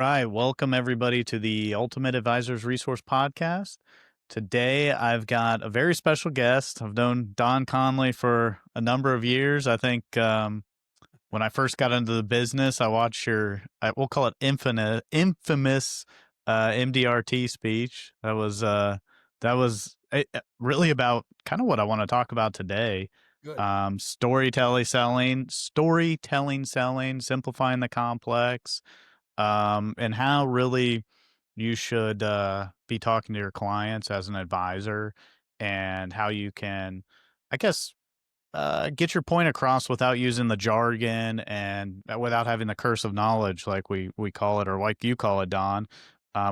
Right. Welcome everybody to the Ultimate Advisors Resource Podcast. Today I've got a very special guest. I've known Don Conley for a number of years. I think when I first got into the business, I watched we'll call it infamous MDRT speech. That was really about kind of what I want to talk about today. Good. Storytelling selling, simplifying the complex, and how really you should be talking to your clients as an advisor, and how you can, I guess, get your point across without using the jargon and without having the curse of knowledge, like we call it, or like you call it, Don,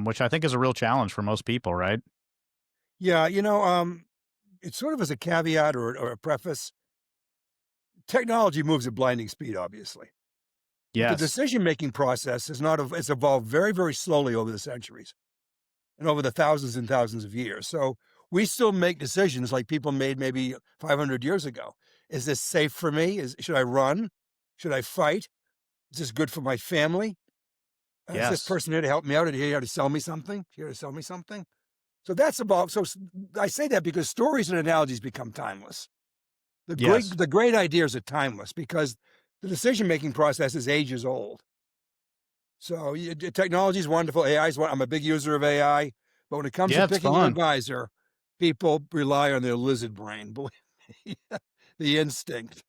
which I think is a real challenge for most people, right? Yeah, it's sort of as a caveat or a preface. Technology moves at blinding speed, obviously, but the Yes. decision-making process is not. It's evolved very, very slowly over the centuries and over the thousands and thousands of years. So we still make decisions like people made maybe 500 years ago. Is this safe for me? Should I run? Should I fight? Is this good for my family? Is this Yes. person here to help me out? Or here to sell me something? Here to sell me something? So that's about. I say that because stories and analogies become timeless. Yes. The great ideas are timeless because the decision-making process is ages old. So technology is wonderful. AI is I'm a big user of AI, but when it comes to Yeah, it's picking an fun. advisor, people rely on their lizard brain, believe me, the instinct.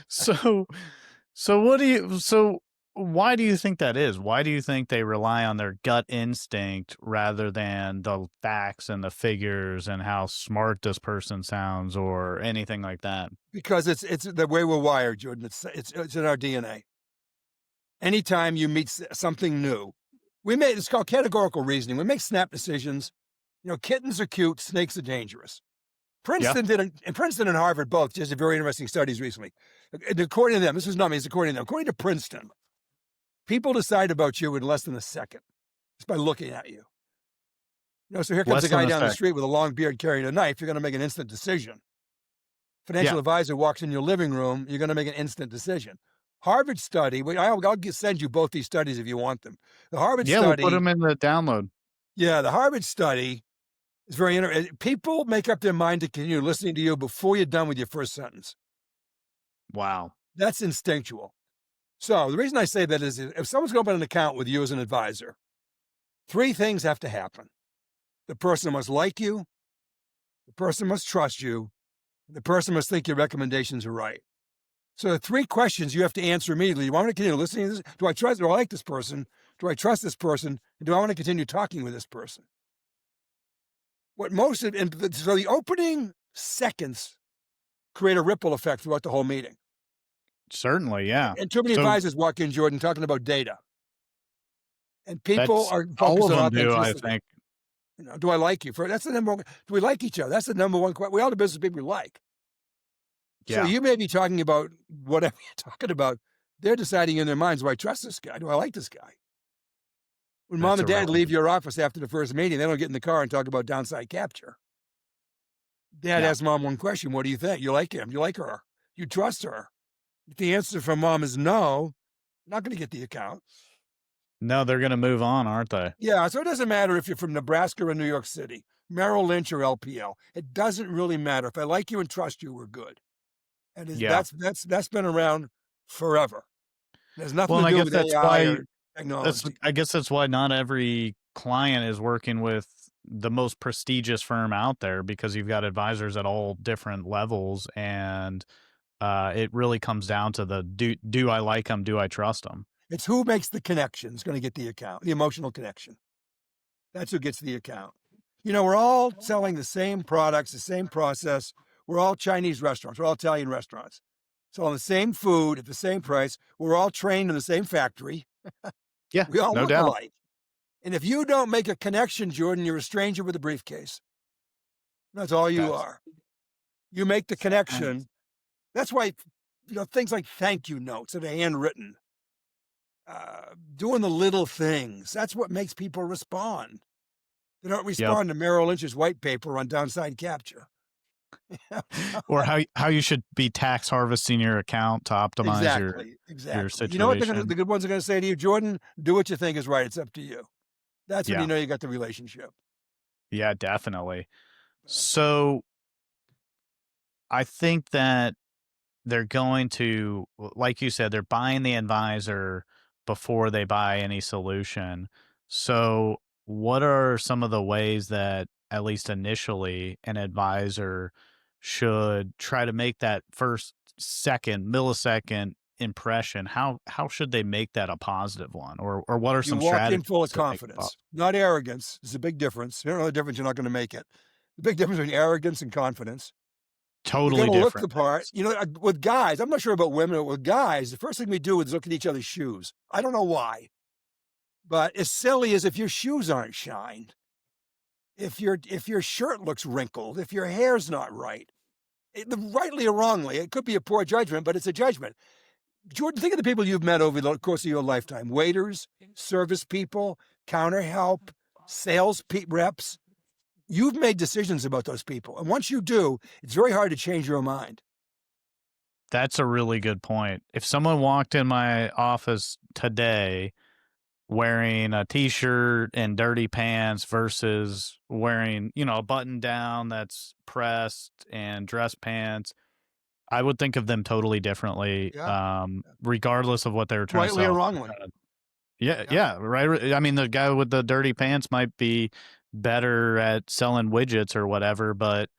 So so why do you think that is? Why do you think they rely on their gut instinct rather than the facts and the figures and how smart this person sounds or anything like that? Because it's the way we're wired, Jordan. It's in our DNA. Anytime you meet something new, it's called categorical reasoning. We make snap decisions. Kittens are cute, snakes are dangerous. Yeah. Princeton and Harvard both just did very interesting studies recently. And according to them, this is not me, it's according to them. According to Princeton, people decide about you in less than a second just by looking at you. So here comes a Less than guy a down the sec. street with a long beard carrying a knife. You're going to make an instant decision. Yeah. Financial advisor walks in your living room. You're going to make an instant decision. Harvard study. I'll send you both these studies if you want them. The Harvard Yeah, we'll put study. them in the download. Yeah, the Harvard study is very interesting. People make up their mind to continue listening to you before you're done with your first sentence. Wow. That's instinctual. So the reason I say that is if someone's going to open an account with you as an advisor, three things have to happen. The person must like you, the person must trust you, and the person must think your recommendations are right. So the three questions you have to answer immediately. Do I want to continue listening to this? Do I like this person? Do I trust this person? And do I want to continue talking with this person? So the opening seconds create a ripple effect throughout the whole meeting. Certainly, yeah. And too many So advisors walk in, Jordan, talking about data. And people that's are all focused of on them do, I authenticity. think. Do I like you? That's the number one. Do we like each other? That's the number one question. We all the business people we like. So Yeah, you may be talking about whatever you're talking about. They're deciding in their minds, do I trust this guy? Do I like this guy? When mom that's and dad leave irrelevant. your office after the first meeting, they don't get in the car and talk about downside capture. Dad Yeah. asks mom one question. What do you think? You like him? You like her? You trust her? If the answer from mom is no, not going to get the account. No, they're gonna move on, aren't they? Yeah, so it doesn't matter if you're from Nebraska or New York City, Merrill Lynch or LPL. It doesn't really matter. If I like you and trust you, we're good. And Yeah. that's been around forever. It has nothing Well, to and do with AI or technology. I guess that's why not every client is working with the most prestigious firm out there, because you've got advisors at all different levels, and it really comes down to the do I like them? Do I trust them? It's who makes the connection is going to get the account, the emotional connection. That's who gets the account. We're all selling the same products, the same process. We're all Chinese restaurants. We're all Italian restaurants. Selling the same food at the same price. We're all trained in the same factory. Yeah, We all no look doubt. alike. And if you don't make a connection, Jordan, you're a stranger with a briefcase. That's all you That's are. You make the connection. That's why, things like thank you notes that are handwritten, doing the little things. That's what makes people respond. They don't yep. respond to Merrill Lynch's white paper on downside capture. Or how you should be tax harvesting your account to optimize Exactly, your exactly. You know what the situation. good ones are gonna say to you? "Jordan, do what you think is right, it's up to you." That's when you Yeah. know you got the relationship. Yeah, definitely. But So, I think that they're going to like you said, they're buying the advisor before they buy any solution. So, what are some of the ways that, at least initially, an advisor should try to make that first second, millisecond impression? How should they make that a positive one? Or what are you some walk in strategies full of to make it confidence, not arrogance. There's a big difference. You don't know the difference, you're not gonna make it. The big difference between arrogance and confidence. You're totally gonna look the different part. things? You know, with guys, I'm not sure about women, but with guys, the first thing we do is look at each other's shoes. I don't know why, but as silly as if your shoes aren't shined, if your shirt looks wrinkled, if your hair's not right, rightly or wrongly, it could be a poor judgment, but it's a judgment. Jordan, think of the people you've met over the course of your lifetime: waiters, service people, counter help, reps. You've made decisions about those people. And once you do, it's very hard to change your mind. That's a really good point. If someone walked in my office today wearing a t-shirt and dirty pants versus wearing, a button down that's pressed and dress pants, I would think of them totally differently, Yeah. regardless of what they were trying to Rightly or sell. wrongly. Yeah, Yeah. yeah, right. I mean, the guy with the dirty pants might be better at selling widgets or whatever, but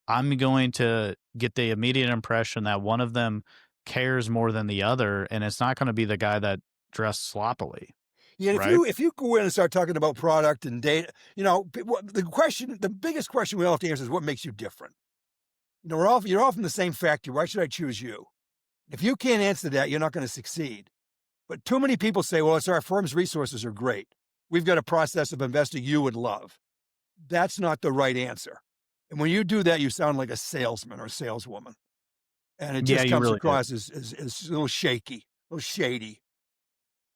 I'm going to get the immediate impression that one of them cares more than the other, and it's not gonna be the guy that dressed sloppily, Yeah, right? if you go in and start talking about product and data, the biggest question we all have to answer is what makes you different. You're all from the same factory. Why should I choose you? If you can't answer that, you're not going to succeed. But too many people say, well, it's our firm's resources are great. We've got a process of investing you would love. That's not the right answer. And when you do that, you sound like a salesman or a saleswoman. And it Yeah, just you comes really do. across as a little shaky, a little shady.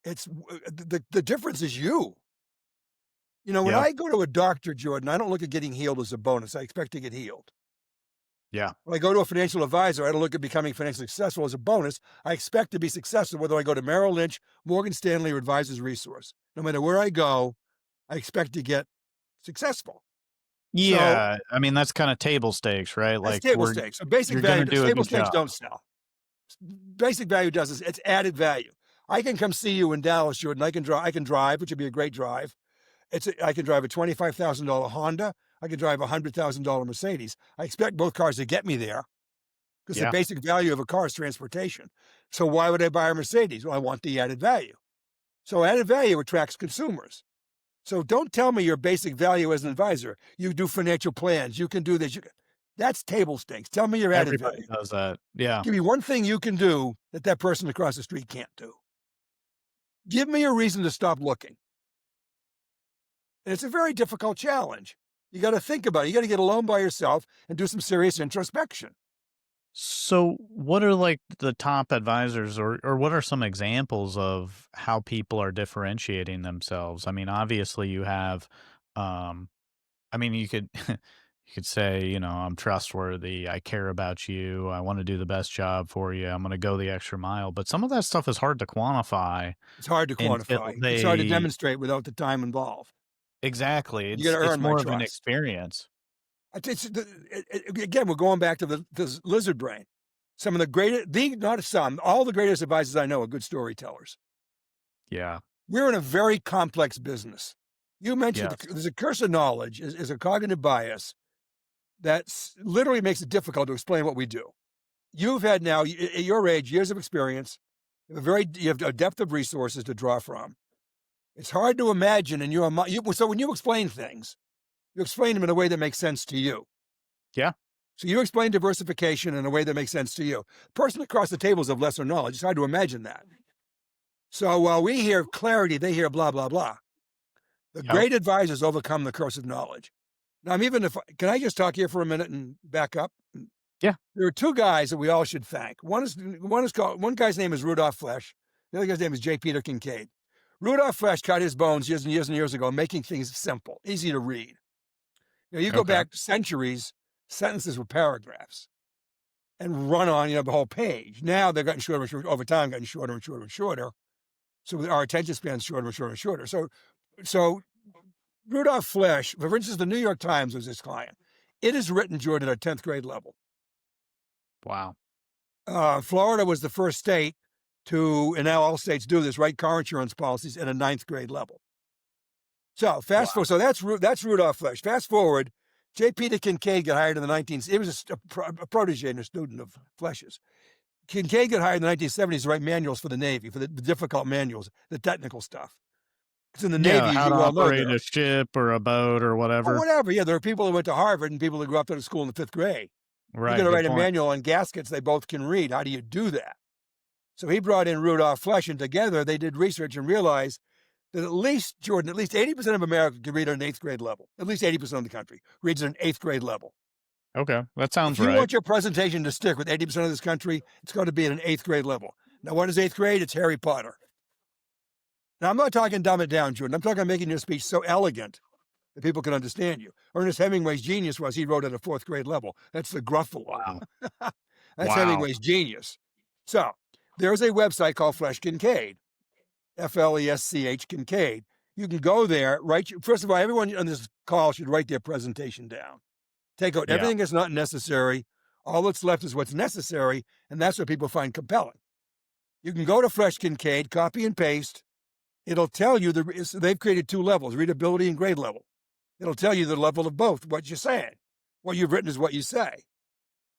The difference is you. When Yeah, I go to a doctor, Jordan, I don't look at getting healed as a bonus. I expect to get healed. yeah, When I go to a financial advisor, I don't look at becoming financially successful as a bonus. I expect to be successful whether I go to Merrill Lynch, Morgan Stanley, or Advisors Resource. No matter where I go, I expect to get successful. So yeah. I mean, that's kind of table stakes, right? that's Like, table stakes. So basic you're value, gonna do a table good stakes job. don't sell. Basic value does is it's added value. I can come see you in Dallas, Jordan. I can drive, which would be a great drive. I can drive a $25,000 Honda. I can drive a $100,000 Mercedes. I expect both cars to get me there because the Yeah, basic value of a car is transportation. So why would I buy a Mercedes? Well, I want the added value. So added value attracts consumers. So don't tell me your basic value as an advisor. You do financial plans. You can do this. That's table stakes. Tell me your added everybody value. does that. Yeah. Give me one thing you can do that person across the street can't do. Give me a reason to stop looking. And it's a very difficult challenge. You got to think about it. You got to get alone by yourself and do some serious introspection. So, what are like the top advisors, or what are some examples of how people are differentiating themselves? I mean, obviously, you have, um, I mean, you could you could say, I'm trustworthy, I care about you, I want to do the best job for you, I'm going to go the extra mile. But some of that stuff is hard to quantify It's hard to until quantify. It's hard to they demonstrate without the time involved. exactly. You got to It's earn my more of an trust. experience. Again, we're going back to the lizard brain. Some of the greatest, not some, all the greatest advisors I know are good storytellers. Yeah. We're in a very complex business. You mentioned Yes. there's a curse of knowledge, is a cognitive bias that literally makes it difficult to explain what we do. You've had now, at your age, years of experience. You have a depth of resources to draw from. It's hard to imagine in your mind. So when you explain things, you explain them in a way that makes sense to you. Yeah. So you explain diversification in a way that makes sense to you. The person across the table is of lesser knowledge. It's hard to imagine that. So while we hear clarity, they hear blah, blah, blah. The Yep. great advisors overcome the curse of knowledge. Now, can I just talk here for a minute and back up? Yeah. There are two guys that we all should thank. One guy's name is Rudolph Flesch. The other guy's name is J. Peter Kincaid. Rudolph Flesch cut his bones years and years and years ago, making things simple, easy to read. You go Okay. back centuries, sentences were paragraphs and run on, the whole page. Now they're getting shorter and shorter over time, getting shorter and shorter and shorter. So our attention span's shorter and shorter and shorter. So Rudolph Flesch, for instance, the New York Times was his client. It is written, Jordan, at 10th grade level. Wow. Florida was the first state to, and now all states do this, write car insurance policies at a 9th grade level. So fast forward, Wow. so that's Rudolph Flesch. Fast forward, J. Peter Kincaid got hired in the 19th. He was a protege and a student of Flesch's. Kincaid got hired in the 1970s to write manuals for the Navy, for the difficult manuals, the technical stuff. Because in the Navy, Yeah, as how to you well know, operate a ship or a boat or or whatever. whatever. Yeah, there are people who went to Harvard and people who grew up out of school in the 5th grade. You're Right, going to good write a point. manual on gaskets they both can read. How do you do that? So he brought in Rudolph Flesch, and together they did research and realized that at least, Jordan, at least 80% of America can read at an 8th grade level. At least 80% of the country reads at an 8th grade level. Okay, that If sounds you right. want your presentation to stick with 80% of this country, it's going to be at an 8th grade level. Now, what is 8th grade? It's Harry Potter. Now, I'm not talking dumb it down, Jordan. I'm talking making your speech so elegant that people can understand you. Ernest Hemingway's genius was he wrote at a 4th grade level. That's the Gruffalo. Wow. That's Wow. Hemingway's genius. So there's a website called Flesch Kincaid, Flesch Kincaid. You can go there, first of all, everyone on this call should write their presentation down. Take out Yeah, everything that's not necessary. All that's left is what's necessary, and that's what people find compelling. You can go to Flesch Kincaid, copy and paste. It'll tell you they've created 2 levels, readability and grade level. It'll tell you the level of both, what you're saying. What you've written is what you say.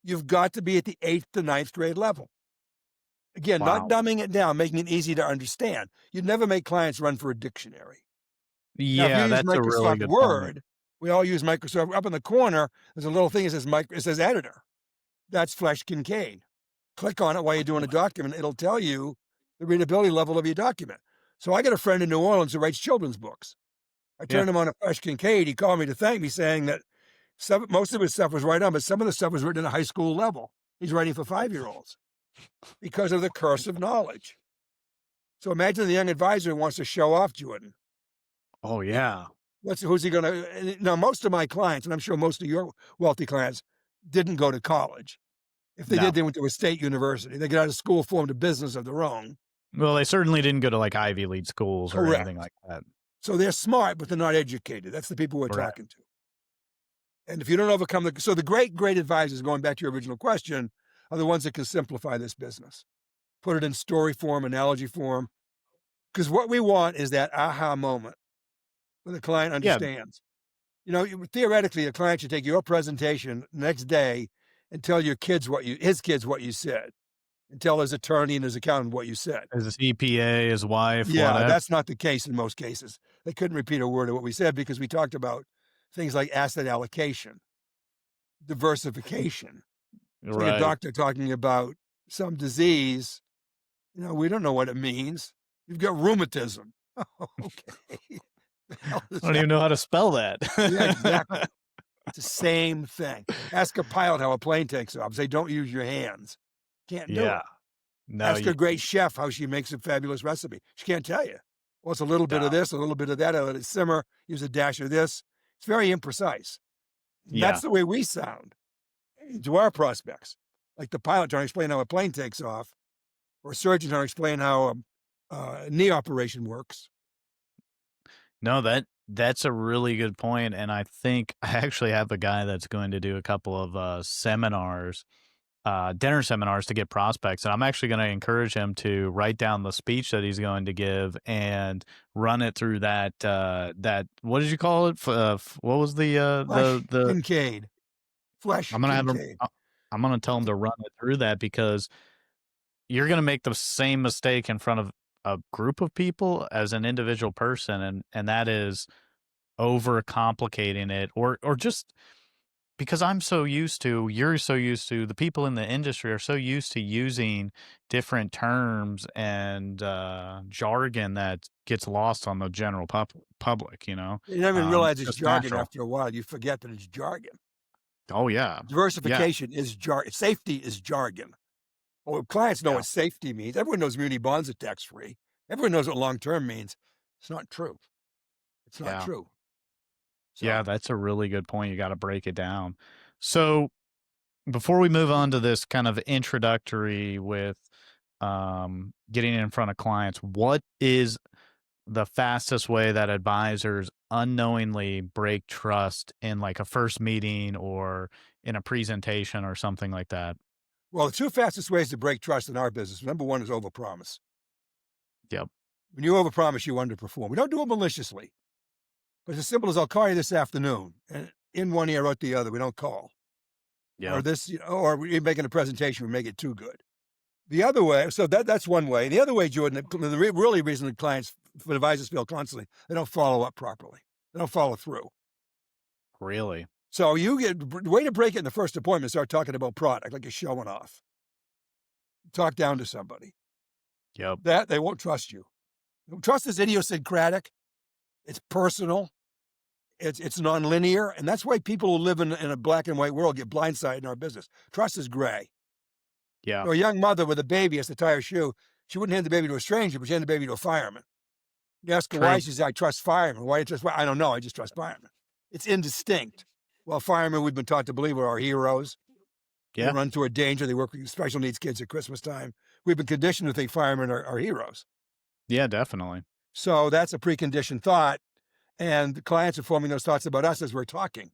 You've got to be at the 8th to 9th grade level. Again, not wow. dumbing it down, making it easy to understand. You'd never make clients run for a dictionary. Now, if you Yeah, use that's a really Microsoft good point. Word, we all use Microsoft. Up in the corner, there's a little thing that says editor. That's Flesch Kincaid. Click on it while you're doing a document. It'll tell you the readability level of your document. So I got a friend in New Orleans who writes children's books. I Yeah, turned him on to Flesch Kincaid. He called me to thank me, saying that most of his stuff was right on, but some of the stuff was written at a high school level. He's writing for 5-year-olds because of the curse of knowledge. So imagine the young advisor who wants to show off, Jordan. oh, yeah. Who's he going to? Now, most of my clients, and I'm sure most of your wealthy clients, didn't go to college. If they did, No. they went to a state university. They got out of school, formed a business of their own. Well, they certainly didn't go to, like, Ivy League schools or anything Correct. like that. So they're smart, but they're not educated. That's the people we're Correct. talking to. And if you don't overcome so the great advisors, going back to your original question, are the ones that can simplify this business, put it in story form, analogy form. Because what we want is that aha moment where the client Yeah, understands. Theoretically, a client should take your presentation next day and tell his kids what you said, and tell his attorney and his accountant what you said. as a CPA, his wife, Yeah, whatever. that's not the case in most cases. They couldn't repeat a word of what we said because we talked about things like asset allocation, diversification. It's like a Right. doctor talking about some disease. We don't know what it means. You've got rheumatism. Okay. The hell does I don't that even know how mean? to spell that. Yeah, exactly. It's the same thing. Ask a pilot how a plane takes off. Say, don't use your hands. Can't do Yeah. it. No, Ask you a great chef how she makes a fabulous recipe. She can't tell you. Well, it's a little bit of no. this, a little bit of that. I let it simmer. Use a dash of this. It's very imprecise. That's Yeah. the way we sound to our prospects. Like the pilot trying to explain how a plane takes off, or a surgeon trying to explain how a knee operation works. No, that's a really good point, and I think I actually have a guy that's going to do a couple of, seminars, dinner seminars to get prospects, and I'm actually gonna encourage him to write down the speech that he's going to give and run it through that what did you call it? What was Flesh the Kincaid. Flesh I'm gonna have him Kincaid. I'm gonna tell him to run it through that because you're gonna make the same mistake in front of a group of people as an individual person, and that is overcomplicating it or just because you're so used to, the people in the industry are so used to using different terms and jargon that gets lost on the general public, You never even realize it's it's just jargon natural. after a while. You forget that it's jargon. Oh yeah. Yeah. Diversification is jargon. Safety is jargon. Well, clients know Yeah. what safety means. Everyone knows muni bonds are tax free. Everyone knows what long term means. It's not true. It's not Yeah. true. Yeah, So that's a really good point. You got to break it down. So before we move on to this kind of introductory with getting in front of clients, what is the fastest way that advisors unknowingly break trust in like a first meeting or in a presentation or something like that? Well, the two fastest ways to break trust in our business, number one is overpromise. Yep. When you overpromise, you underperform. We don't do it maliciously, but it's as simple as I'll call you this afternoon, and in one ear, out the other. We don't call. Or Yep. this, or we're making a presentation, we make it too good. The other way, so that's one way. The other way, Jordan, the really reason that clients, advisors feel constantly, they don't follow up properly. They don't follow through. Really? So you get the way to break it in the first appointment, start talking about product, like you're showing off. Talk down to somebody. Yep. That they won't trust you. Trust is idiosyncratic. It's personal. It's nonlinear, and that's why people who live in a black and white world get blindsided in our business. Trust is gray. Yeah. So a young mother with a baby has to tie her shoe. She wouldn't hand the baby to a stranger, but she handed the baby to a fireman. You ask her why, True. she says, I trust firemen. Why do you trust firemen? I don't know. I just trust firemen. It's indistinct. Well, firemen, we've been taught to believe, are our heroes. They Yeah. run toward danger. They work with special needs kids at Christmas time. We've been conditioned to think firemen are heroes. Yeah, definitely. So that's a preconditioned thought. And the clients are forming those thoughts about us as we're talking.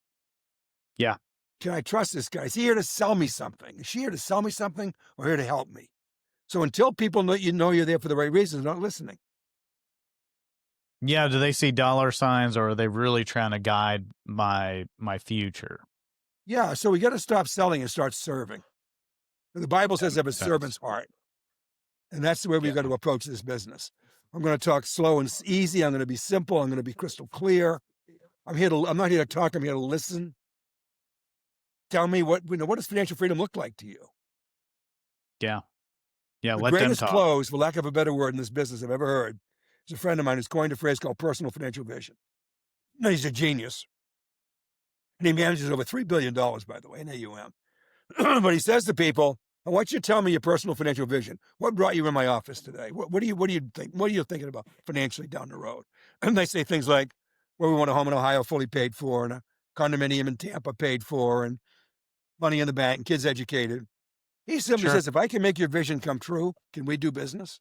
Yeah. Can I trust this guy? Is he here to sell me something? Is she here to sell me something or here to help me? So until people know you're there for the right reasons, they're not listening. Yeah, do they see dollar signs or are they really trying to guide my future? Yeah, so we got to stop selling and start serving. The Bible That says have a makes sense. servant's heart, and that's the way we've got Yeah. to approach this business. I'm going to talk slow and easy. I'm going to be simple. I'm going to be crystal clear. I'm not here to talk. I'm here to listen. Tell me what does financial freedom look like to you? Yeah. Yeah, The let them greatest talk. close, for lack of a better word, in this business I've ever heard is a friend of mine who's coined a phrase called personal financial vision. Now, he's a genius, and he manages over $3 billion, by the way, in AUM. But he says to people, I want you to tell me your personal financial vision. What brought you in my office today? What do you think? What are you thinking about financially down the road? And they say things like, well, we want a home in Ohio fully paid for and a condominium in Tampa paid for and money in the bank and kids educated. He simply Sure. says, if I can make your vision come true, can we do business?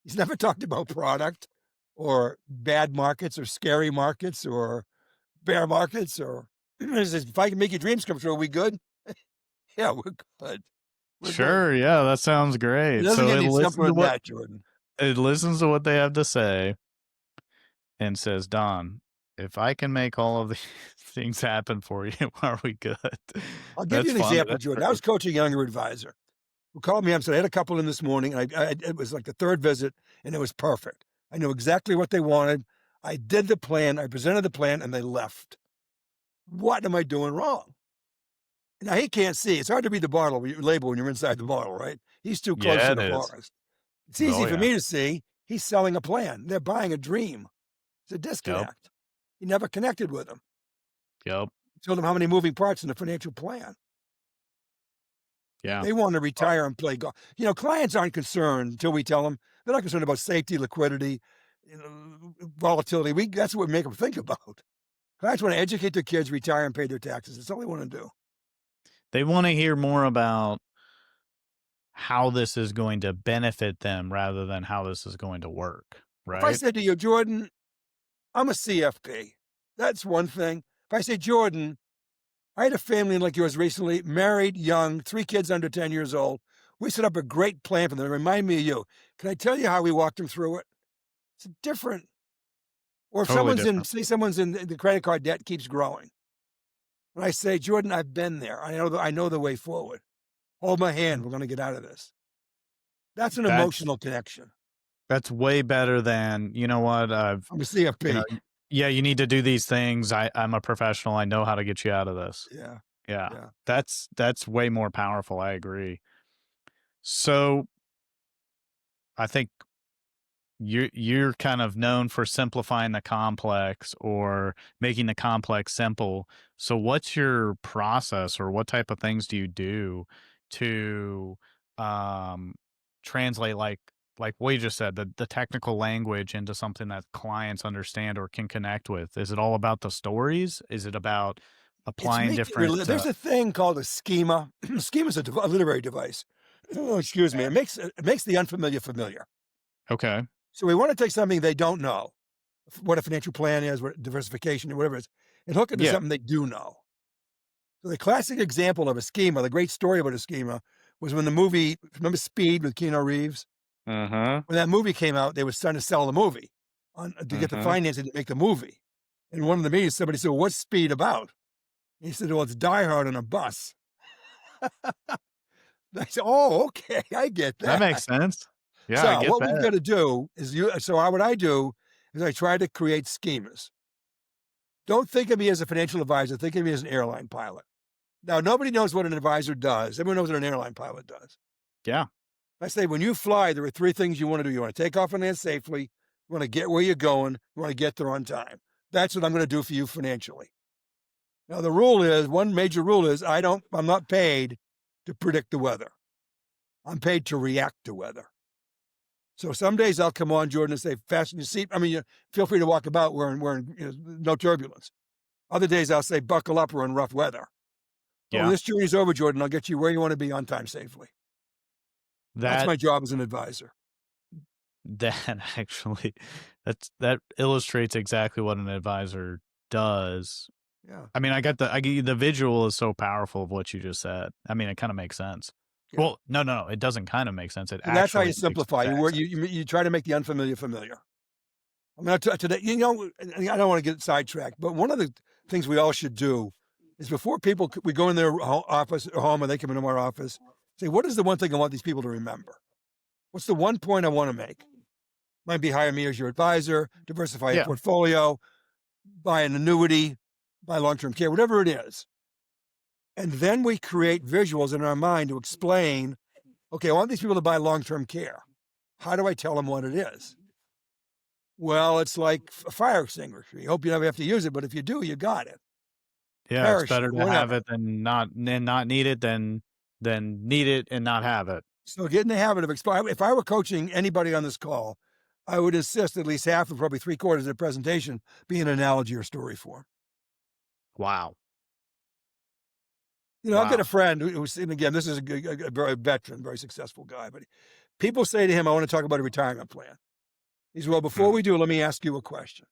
He's never talked about product or bad markets or scary markets or bear markets or he says, if I can make your dreams come true, are we good? Yeah, we're good. We're good. Sure, yeah, that sounds It great. doesn't So get it any listens simpler to than what that, Jordan. it listens to what they have to say and says, "Don, if I can make all of these things happen for you, are we good?" I'll give you That's an funny, example, that's Jordan. I was great. coaching a younger advisor who called me up and said, I had a couple in this morning, and it was like the third visit, and it was perfect. I knew exactly what they wanted. I did the plan. I presented the plan, and they left. What am I doing wrong? Now, he can't see. It's hard to read the label when you're inside the bottle, right? He's too close Yeah, to it the is. forest. It's easy Oh, for yeah. me to see. He's selling a plan. They're buying a dream. It's a Yep, disconnect. He never connected with them. yep, Told them how many moving parts in the financial plan. yeah. They want to Uh, retire and play golf. Clients aren't concerned until we tell them. They're not concerned about safety, liquidity, volatility. That's what we make them think about. Clients want to educate their kids, retire, and pay their taxes. That's all they want to do. they wanna hear more about how this is going to benefit them rather than how this is going to work, If I right? said to you, Jordan, I'm a CFP, that's one thing. If I say, Jordan, I had a family like yours recently, married, young, 3 kids under 10 years old. We set up a great plan for them. Remind me of you. Can I tell you how we walked them through it? It's different. Or if Totally someone's different. in the credit card debt keeps growing. And I say, Jordan, I've been there. I know the way forward. Hold my hand. We're going to get out of this. That's an That's emotional connection. that's way better than, "You know what, I'm a you know, CFP. yeah, you need to do these things. I'm a professional. I know how to get you out of this." Yeah. Yeah. Yeah. That's way more powerful, I agree. So, I think you're kind of known for simplifying the complex or making the complex simple. So what's your process or what type of things do you do to um translate like what you just said, the technical language into something that clients understand or can connect with? Is it all about the stories? Is it about It's applying make it different, there's a thing called a schema. Schema is a literary device. Oh, excuse me. It makes the unfamiliar familiar. okay. So we want to take something they don't know, what a financial plan is, what diversification, or whatever it is, and hook it to Yeah. something they do know. So the classic example of a schema, the great story about a schema, was when the movie, remember Speed with Keanu Reeves? Uh-huh. When that movie came out, they were starting to sell the movie to get the Uh-huh. financing to make the movie. In one of the meetings, somebody said, well, "What's Speed about?" He said, "Well, it's Die Hard on a bus." I said, "Oh, okay, I get That that." makes sense. Yeah, I So get what we've that. got to do is what I do is I try to create schemas. Don't think of me as a financial advisor. Think of me as an airline pilot. Now, nobody knows what an advisor does. Everyone knows what an airline pilot does. Yeah. I say, when you fly, there are three things you want to do. You want to take off and land safely. You want to get where you're going. You want to get there on time. That's what I'm going to do for you financially. Now, one major rule is I'm not paid to predict the weather. I'm paid to react to weather. So some days I'll come on, Jordan, and say, fasten your seat. I mean, feel free to walk about. We're in no turbulence. Other days I'll say, buckle up. We're in rough weather. But when Yeah. this journey's over, Jordan, I'll get you where you want to be on time safely. That's That my job as an advisor. that actually that illustrates exactly what an advisor does. Yeah. I mean, I get the visual is so powerful of what you just said. I mean, it kind of makes sense. Yeah. Well, no, no, no, it doesn't kind of make sense. It And that's how actually you makes simplify. exact sense. You try to make the unfamiliar familiar. I'm going to today. I don't want to get sidetracked, but one of the things we all should do is before we go in their office or home, or they come into our office, say, what is the one thing I want these people to remember? What's the one point I want to make? Might be hire me as your advisor, diversify your Yeah. portfolio, buy an annuity, buy long-term care, whatever it is. And then we create visuals in our mind to explain, okay, I want these people to buy long-term care. How do I tell them what it is? Well, it's like a fire extinguisher. You hope you never have to use it, but if you do, you got it. Yeah, it's better Parachute, to have whatever. it than not need it than need it and not have it. So get in the habit of explaining. If I were coaching anybody on this call, I would insist at least half of probably three-quarters of the presentation be an analogy or story form. Wow. I've got a Wow. friend who's, and again, this is a very veteran, very successful guy, but people say to him, I want to talk about a retirement plan. He said, well, before Mm. we do, let me ask you a question.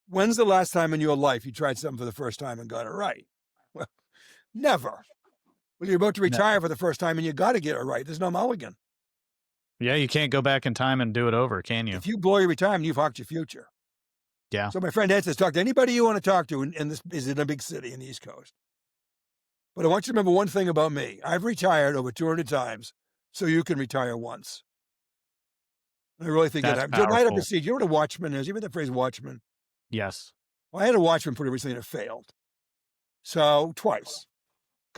When's the last time in your life you tried something for the first time and got it right? Well, never. Well, you're about to No. retire for the first time and you got to get it right. There's no mulligan. Yeah, you can't go back in time and do it over, can you? If you blow your retirement, you've hocked your future. Yeah. So my friend Ed says, talk to anybody you want to talk to, and this is in a big city in the East Coast. But I want you to remember one thing about me. I've retired over 200 times, so you can retire once. I really think That's that. Jordan, I had a powerful. procedure. You know what a watchman is? You heard the phrase watchman? Yes. Well, I had a watchman pretty recently and it failed. So twice.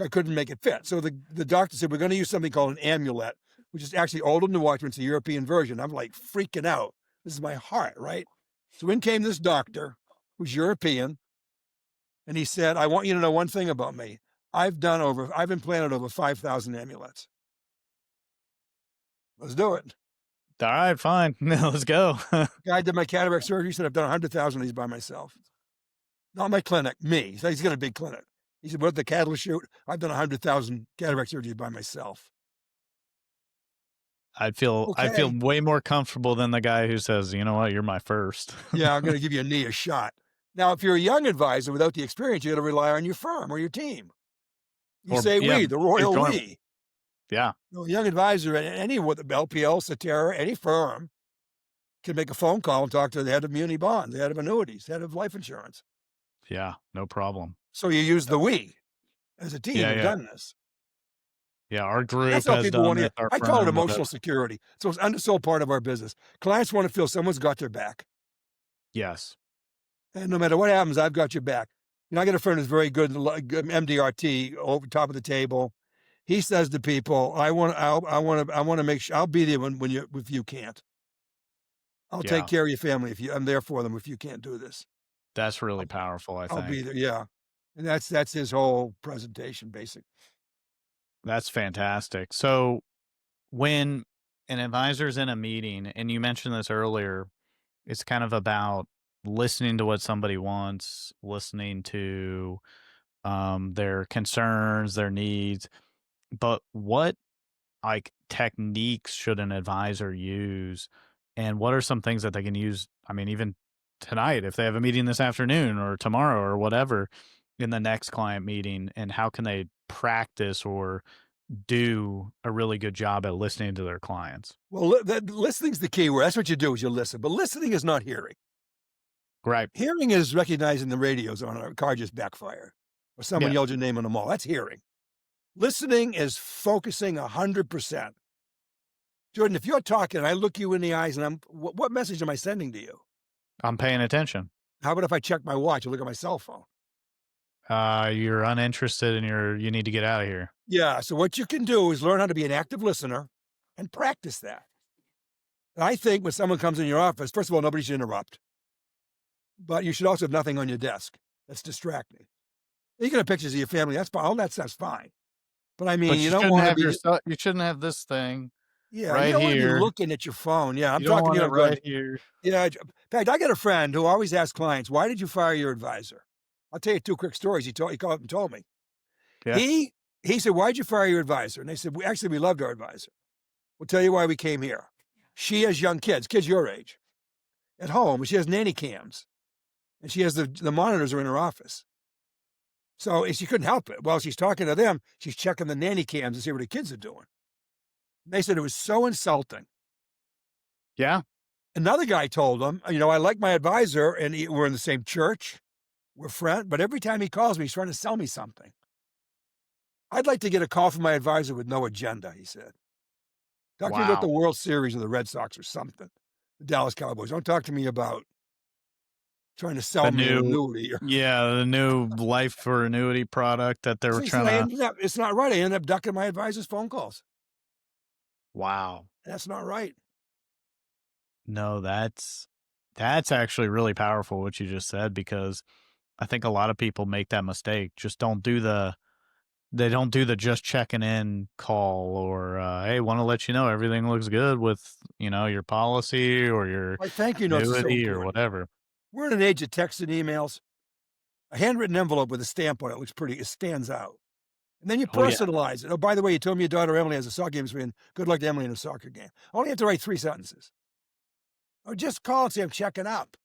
I couldn't make it fit. So the doctor said, we're going to use something called an amulet, which is actually older than the watchman. It's a European version. I'm like freaking out. This is my heart, right? So in came this doctor who's European, and he said, I want you to know one thing about me. I've implanted over 5,000 amulets. Let's do it. All right, fine. Let's go. Guy did my cataract surgery. He said, I've done 100,000 of these by myself. Not my clinic, me. He said, he's got a big clinic. He said, what the catalyst shoot? I've done 100,000 cataract surgeries by myself. I feel Okay. way more comfortable than the guy who says, "You know what? You're my first." Yeah, I'm going to give you a knee a shot. Now, if you're a young advisor without the experience, you got to rely on your firm or your team. You Or say yeah, we, the you're royal joint we. yeah. A young advisor at any with LPL, Cetera, any firm can make a phone call and talk to the head of muni bonds, the head of annuities, the head of life insurance. Yeah, no problem. So you use the we as a team Yeah, have yeah. done this. Yeah, our That's group how has people done want to this, hear. our I call it firm, whatever. emotional security. So it's undersold part of our business. Clients want to feel someone's got their back. Yes. And no matter what happens, I've got your back. I got a friend who's very good, MDRT, over top of the table. He says to people, I want to make sure I'll be there if you can't. I'll take Yeah. care of your family I'm there for them if you can't do this. That's really I'll, powerful, I I'll be think. there. Yeah. And that's his whole presentation, basically. That's fantastic. So, when an advisor's in a meeting, and you mentioned this earlier, it's kind of about listening to what somebody wants, listening to their concerns, their needs. But what like techniques should an advisor use? And what are some things that they can use? I mean, even tonight, if they have a meeting this afternoon or tomorrow or whatever in the next client meeting, and how can they practice or do a really good job at listening to their clients? Well, listening's the key word. That's what you do is you listen. But listening is not hearing. Right. Hearing is recognizing the radios on a car just backfired or someone Yeah. yelled your name on the mall. That's hearing. Listening is focusing 100%. Jordan, if you're talking and I look you in the eyes and what message am I sending to you? I'm paying attention. How about if I check my watch or look at my cell phone? You're uninterested and you need to get out of here. Yeah. So what you can do is learn how to be an active listener and practice that. And I think when someone comes in your office, first of all, nobody should interrupt, but you should also have nothing on your desk that's distracting. You can have pictures of your family. That's fine. All that stuff's fine. But I mean, But you don't want to be, you shouldn't have this thing yeah, you right don't want to be here. looking at your phone. Yeah, I'm You don't talking to want you. it I'm going, right here. yeah. In fact, I got a friend who always asks clients, "Why did you fire your advisor?" I'll tell you two quick stories. He called up and told me. Yeah. He said, "Why'd you fire your advisor?" And they said, we loved our advisor. We'll tell you why we came here. She has young kids your age, at home, and she has nanny cams, and she has the monitors are in her office. So she couldn't help it. While she's talking to them, she's checking the nanny cams to see what the kids are doing. And they said it was so insulting. Yeah. Another guy told him, I like my advisor, and we're in the same church, we're friends, but every time he calls me, he's trying to sell me something. I'd like to get a call from my advisor with no agenda, he said. Talk to me about the Wow. World Series of the Red Sox or something, the Dallas Cowboys. Don't talk to me about trying to The sell me an new annuity. yeah, the new life for annuity product that they were So he said, trying to it's not right. I ended up ducking my advisor's phone calls. wow. That's not right. No, that's actually really powerful what you just said because I think a lot of people make that mistake. Just don't do the they don't do the just checking in call or hey, want to let you know everything looks good with, your policy or your My thank you notes are so annuity or important. whatever. We're in an age of text and emails. A handwritten envelope with a stamp on it looks pretty, it stands out. And then you Oh yeah. personalize it. Oh, by the way, you told me your daughter Emily has a soccer game this weekend. Good luck to Emily in a soccer game. I only have to write 3 sentences. Or just call and say, I'm checking up.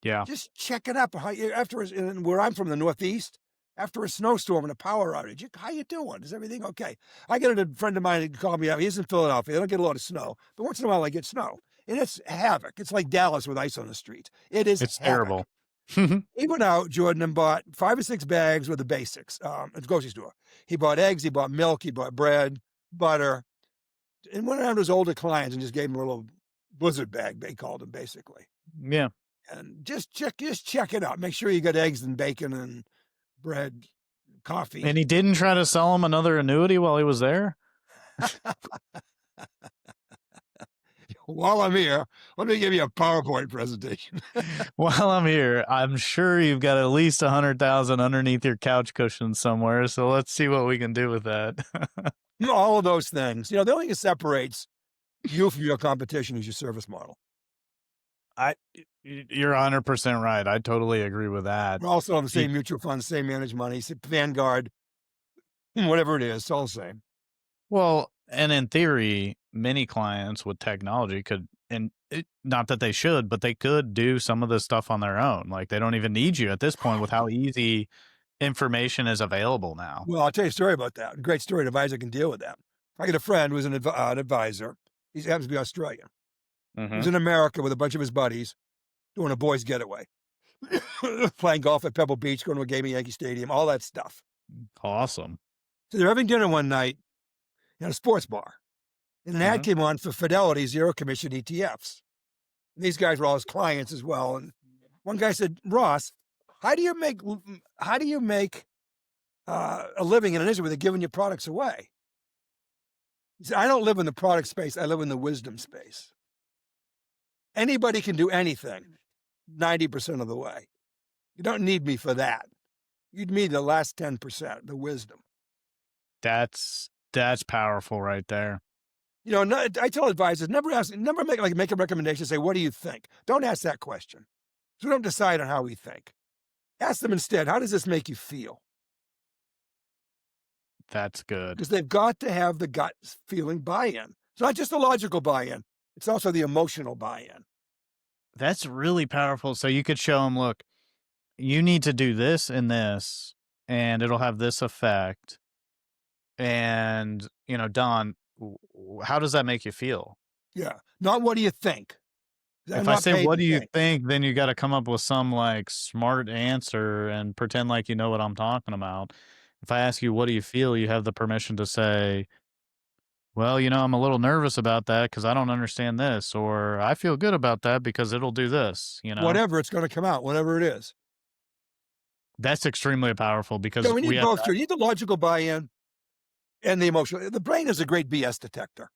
Yeah. Just check it up. And where I'm from, the Northeast, after a snowstorm and a power outage, how you doing? Is everything okay? I got a friend of mine who called me out. He's in Philadelphia. They don't get a lot of snow, but once in a while I get snow. And it's havoc. It's like Dallas with ice on the street. It is It's havoc. terrible. He went out, Jordan, and bought 5 or 6 bags with the basics at the grocery store. He bought eggs, he bought milk, he bought bread, butter, and went around to his older clients and just gave them a little blizzard bag, they called them basically. Yeah. And just check it out. Make sure you got eggs and bacon and bread, coffee. And he didn't try to sell him another annuity while he was there? While I'm here, let me give you a PowerPoint presentation. While I'm here, I'm sure you've got at least 100,000 underneath your couch cushion somewhere, so let's see what we can do with that. All of those things. The only thing that separates you from your competition is your service model. You're 100% right. I totally agree with that. We're also on the Be same mutual funds, same managed money, Vanguard, whatever it is, it's all the same. Well, and in theory, many clients with technology could not that they should, but they could do some of this stuff on their own. Like, they don't even need you at this point with how easy information is available now. Well, I'll tell you a story about that. A great story. An advisor can deal with that. I got a friend who's an advisor. He happens to be Australian. He was Mhm. in America with a bunch of his buddies doing a boys' getaway, playing golf at Pebble Beach, going to a game at Yankee Stadium, all that stuff. Awesome. So they're having dinner one night in a sports bar. And an ad Mhm. came on for Fidelity zero commission ETFs. And these guys were all his clients as well. And one guy said, Ross, how do you make a living in an industry where they're giving your products away? He said, I don't live in the product space. I live in the wisdom space. Anybody can do anything 90% of the way. You don't need me for that. You'd need the last 10%, the wisdom. That's powerful right there. I tell advisors, never make a recommendation, say, what do you think? Don't ask that question. So don't decide on how we think. Ask them instead, how does this make you feel? That's good. Because they've got to have the gut feeling buy-in. It's not just the logical buy-in, it's also the emotional buy-in. That's really powerful. So you could show them, look, you need to do this and this, and it'll have this effect. And, Don, how does that make you feel? Yeah. Not what do you think? They're If I not say, paid what to do you think. think? Then you got to come up with some like smart answer and pretend like you know what I'm talking about. If I ask you, what do you feel? You have the permission to say, well, I'm a little nervous about that because I don't understand this, or I feel good about that because it'll do this. Whatever it's gonna come out, whatever it is. That's extremely powerful Yeah, because we we need have both to, too. You need the logical buy-in and the emotional. The brain is a great BS detector.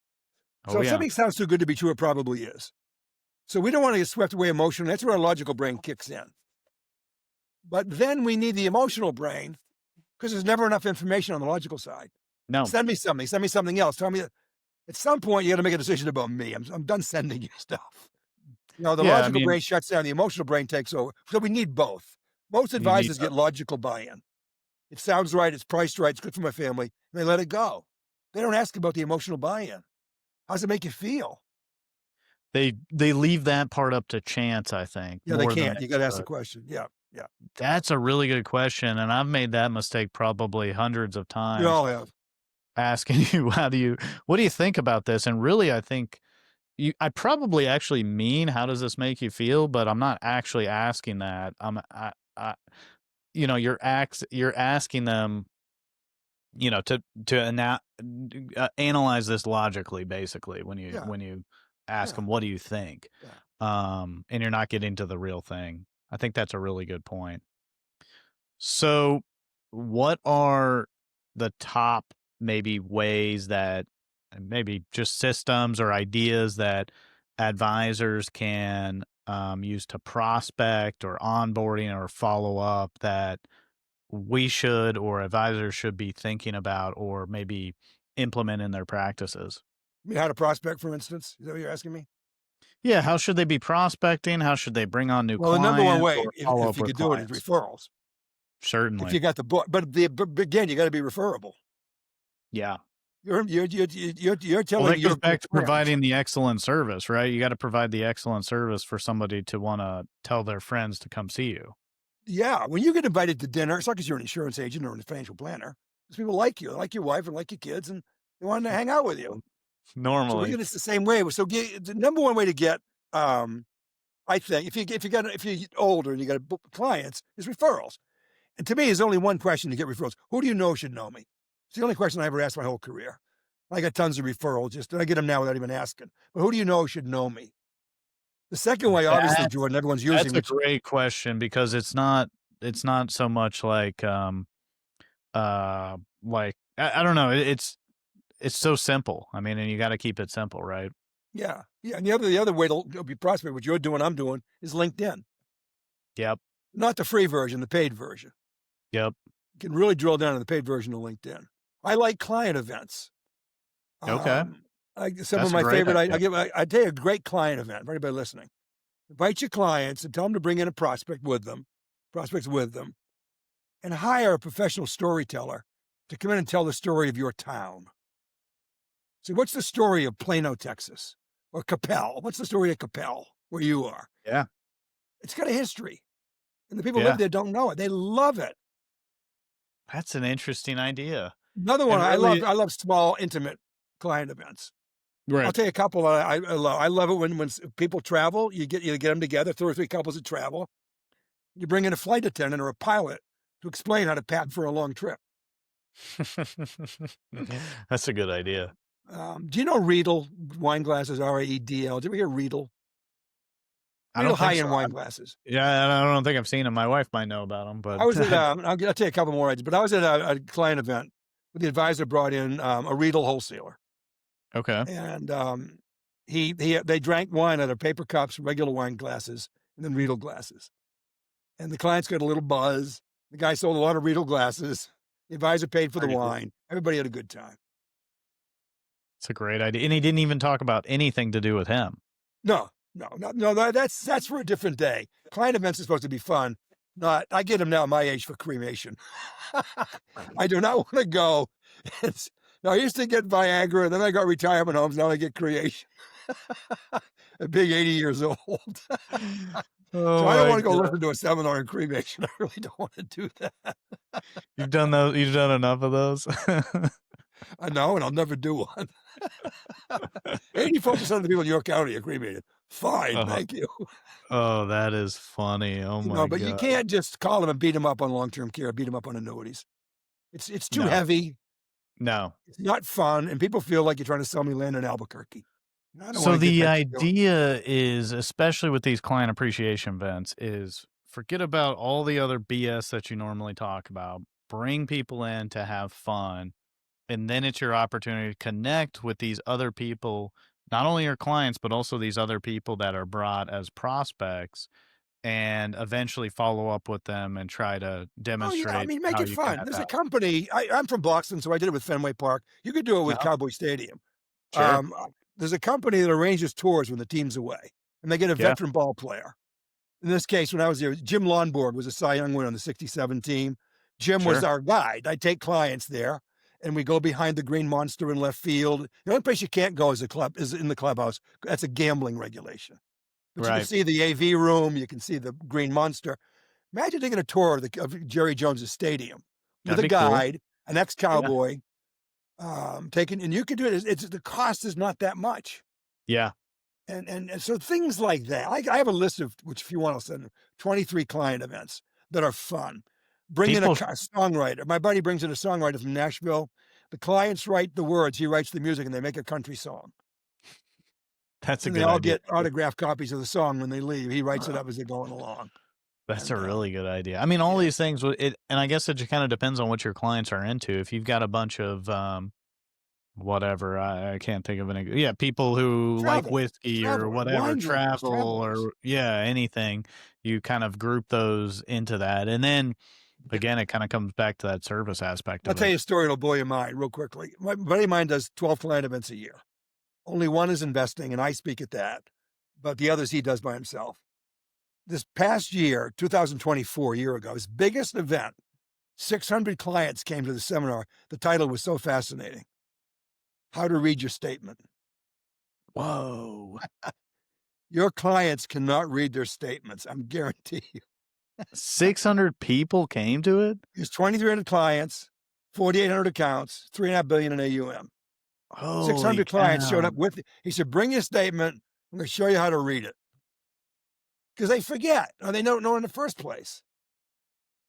So oh, if yeah. something sounds too good to be true, it probably is. So we don't want to get swept away emotionally. That's where our logical brain kicks in. But then we need the emotional brain because there's never enough information on the logical side. No. Send me something. Send me something else. Tell me. At some point, you got to make a decision about me. I'm done sending you stuff. The Yeah. I logical mean, brain shuts down. The emotional brain takes over. So we need both. Most you need advisors to, get logical buy-in. It sounds right. It's priced right. It's good for my family. And they let it go. They don't ask about the emotional buy-in. How does it make you feel? they leave that part up to chance, I think, Yeah, they more than can't. they You got to ask the should. question. Yeah, yeah. That's a really good question, and I've made that mistake probably hundreds of We times all have. asking you, what do you think about this? And really, I think I probably actually mean, how does this make you feel? But I'm not actually asking that. You're asking them, analyze this logically, basically, when you Yeah, ask yeah, them, what do you think? yeah. And you're not getting to the real thing. I think that's a really good point. So, what are the top maybe ways that, maybe just systems or ideas that advisors can use to prospect or onboarding or follow up that we should, or advisors should be thinking about, or maybe implement in their practices? You mean how to prospect, for instance? Is that what you're asking me? Yeah, how should they be prospecting? How should they bring on new Well, the number one clients way, or follow if up you with could do it, is clients? referrals. If Certainly. you got the book, but again, you got to be referable. Yeah. You're Well, telling that goes your back to friends. providing the excellent service, right? You gotta provide the excellent service for somebody to wanna tell their friends to come see you. Yeah, when you get invited to dinner, it's not because you're an insurance agent or a financial planner. Because people like you, like your wife, and like your kids, and they want to hang out with you. So we Normally. get it's the same way. So the number one way to get, I think, if you're older and you got to book clients, is referrals. And to me, there's only one question to get referrals: who do you know should know me? It's the only question I ever asked my whole career. I got tons of referrals. Just I get them now without even asking. But who do you know should know me? The second way, obviously, That's Jordan, everyone's that's using, a which great question because it's not so much like, I don't know, it's so simple. I mean, and you gotta keep it simple, right? yeah, yeah. And the other way to be prospect, what you're doing, I'm doing, is LinkedIn. Yep, Not the free version, the paid version. yep, You can really drill down on the paid version of LinkedIn. I like client events. okay, Some of that's a my great favorite. idea. I tell you a great client event for anybody listening. Invite your clients and tell them to bring in a prospects with them, and hire a professional storyteller to come in and tell the story of your town. See, what's the story of Plano, Texas, or Capel? What's the story of Capel, where you are? Yeah, It's got a history, and the people who live yeah, there don't know it. They love it. that's an interesting idea, Another one and I love. really, I love small, intimate client events. I'll right. tell you a couple that I love. I love it when people travel. You get them together, two or three couples that travel. You bring in a flight attendant or a pilot to explain how to pack for a long trip. That's a good idea. Do you know Riedel wine glasses? Raedl. Did you ever hear Riedel? I Riedel don't think high so. end wine glasses. Yeah, I don't think I've seen them. My wife might know about them, but I was at. I'll tell you a couple more ideas, but I was at a client event where the advisor brought in a Riedel wholesaler, okay. and they drank wine out of paper cups, regular wine glasses, and then Riedel glasses. And the clients got a little buzz. The guy sold a lot of Riedel glasses. The advisor paid for the Pretty cool. wine. Everybody had a good time. It's a great idea, and he didn't even talk about anything to do with him. No, That's for a different day. Client events are supposed to be fun. Not, I get them now at my age for cremation. I do not want to go. It's, now, I used to get Viagra, then I got retirement homes. Now I get creation. At being 80 years old. So Oh I don't my want to go god. listen to a seminar on cremation. I really don't want to do that. You've done enough of those? I know, and I'll never do one. 84% of the people in York County are cremated. Fine, Uh-huh. thank you. Oh, that is funny. Oh my But you god. can't just call them and beat them up on long-term care, beat them up on annuities. It's too No. heavy. No. It's not fun, and people feel like you're trying to sell me land in Albuquerque. And I don't So want to get the that feeling. idea is, especially with these client appreciation events, is forget about all the other BS that you normally talk about. Bring people in to have fun, and then it's your opportunity to connect with these other people, not only your clients, but also these other people that are brought as prospects, and eventually follow up with them and try to Oh, yeah, I demonstrate mean, make how it you can fun. add There's a value. company I'm from Boston, so I did it with Fenway Park. You could do it with Yeah, Cowboy Stadium. sure. There's a company that arranges tours when the team's away, and they get a Yeah, veteran ball player. In this case, when I was there, Jim Lonborg was a Cy Young winner on the '67 team. Jim was sure. our guide. I take clients there, and we go behind the green monster in left field. The only place you can't go is in the clubhouse. That's a gambling regulation. But you can Right. see the AV room. You can see the green monster. Imagine taking a tour of Jerry Jones's stadium with That'd a be cool. guide, an Yeah. ex-cowboy, taking, and you can do it. It's the cost is not that much. Yeah. And so things like that. I have a list of which, if you want, I'll send them, 23 client events that are fun. Bring in a People songwriter. My buddy brings in a songwriter from Nashville. The clients write the words, he writes the music, and they make a country song. that's a And they good all idea get too. autographed copies of the song when they leave. He writes it up as they're going along. That's a And really good idea. I mean, all yeah, these things with it, and I guess it just kind of depends on what your clients are into. If you've got a bunch of whatever, I can't think of any. Yeah, people who like whiskey or whatever, wine drinkers, travel travelers. or yeah, anything. You kind of group those into that, and then Yeah. again, it kind of comes back to that service aspect I'll of tell it. you a story that'll blow your mind real quickly. My buddy of mine does 12 client events a year. Only one is investing, and I speak at that, but the others he does by himself. This past year, 2024, a year ago, his biggest event, 600 clients came to the seminar. The title was so fascinating. How to read your statement. Whoa, Your clients cannot read their statements, I'm guarantee you. 600 people came to it. He's 2,300 clients, 4,800 accounts, 3.5 billion in AUM. Holy 600 clients showed cow! up with, he said, bring your statement. I'm going to show you how to read it. Because they forget, or they don't know in the first place.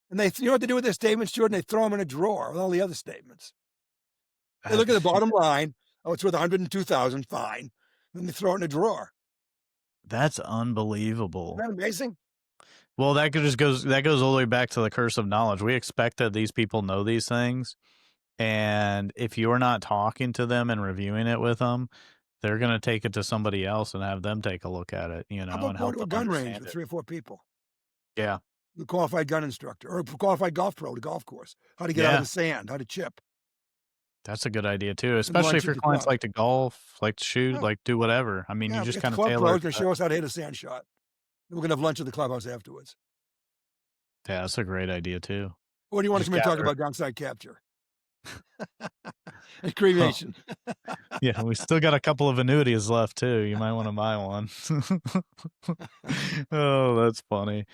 And you know what they do with their statements, Jordan? They throw them in a drawer with all the other statements. They look at the bottom line. Oh, it's worth 102,000. Fine. Then they throw it in a drawer. That's Isn't unbelievable. that amazing? Well, that goes all the way back to the curse of knowledge. We expect that these people know these things, and if you're not talking to them and reviewing it with them, they're gonna take it to somebody else and have them take a look at it, How and about going help to a them gun range understand with it. 3 or 4 people? Yeah. The qualified gun instructor or a qualified golf pro, the golf course, how to get out of Yeah. the sand, how to chip, That's a good idea too, and especially lunch if at your the clients club. like to golf, like to shoot, Yeah, like do whatever. I mean, you yeah. just Get the kinda club tailor pro it to to that. show us how to hit a sand shot. Then we're gonna have lunch at the clubhouse afterwards. Yeah, that's a great idea too. Or do you want to Just come in and talk gather about downside capture and cremation? Yeah, we still got a couple of annuities left too. You might wanna buy one. Oh, that's funny.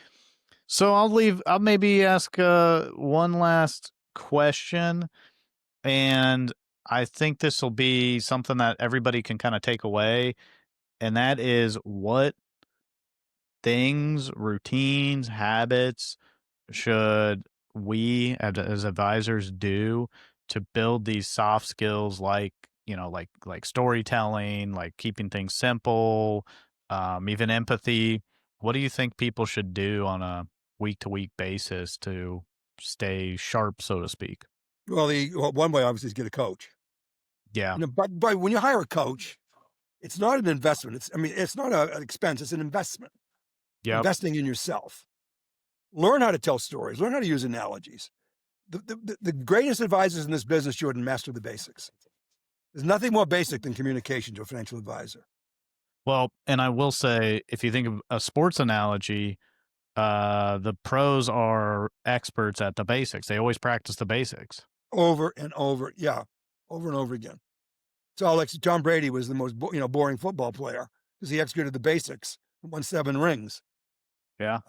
So I'll maybe ask, one last question, and I think this will be something that everybody can kinda take away, and that is what things, routines, habits should we as advisors do to build these soft skills like, like storytelling, like keeping things simple, even empathy? What do you think people should do on a week to week basis to stay sharp, so to speak? Well, one way obviously is get a coach. Yeah. But when you hire a coach, it's not an investment. It's not an expense. It's an investment. Yep. Investing in yourself. Learn how to tell stories. Learn how to use analogies. The greatest advisors in this business, Jordan, master the basics. There's nothing more basic than communication to a financial advisor. Well, and I will say, if you think of a sports analogy, the pros are experts at the basics. They always practice the basics. Over and over, yeah, over and over again. It's all like Tom Brady was the most boring football player because he executed the basics, won 7 rings. Yeah.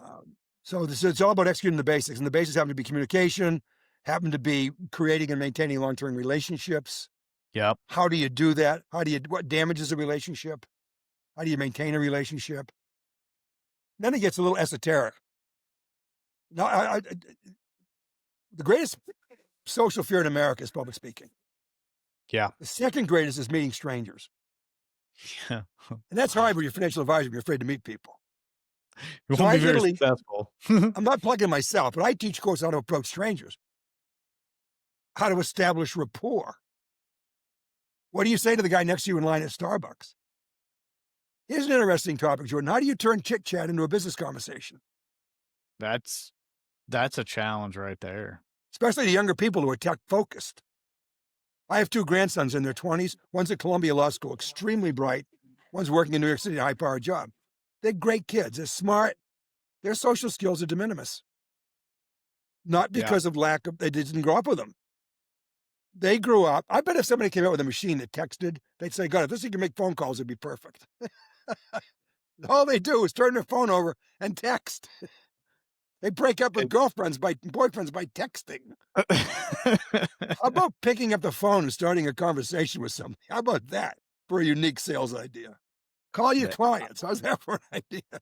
So it's all about executing the basics, and the basics happen to be communication, happen to be creating and maintaining long-term relationships. Yep. How do you do that? What damages a relationship? How do you maintain a relationship? Then it gets a little esoteric. Now, the greatest social fear in America is public speaking. Yeah. The second greatest is meeting strangers. Yeah. And that's hard when you're a financial advisor, you're afraid to meet people. You So won't I be very literally, successful. I'm not plugging myself, but I teach courses how to approach strangers, how to establish rapport. What do you say to the guy next to you in line at Starbucks? Here's an interesting topic, Jordan. How do you turn chit chat into a business conversation? That's that's a challenge right there. Especially the younger people who are tech focused. I have 2 grandsons in their 20s. One's at Columbia Law School, extremely bright. One's working in New York City, a high powered job. They're great kids. They're smart. Their social skills are de minimis. Not Yeah. because of they didn't grow up with them. They grew up. I bet if somebody came out with a machine that texted, they'd say, God, if this thing can make phone calls, it'd be perfect. All they do is turn their phone over and text. They break up with boyfriends by texting. How about picking up the phone and starting a conversation with somebody? How about that for a unique sales idea? Call your Yeah. clients. How's that for an idea?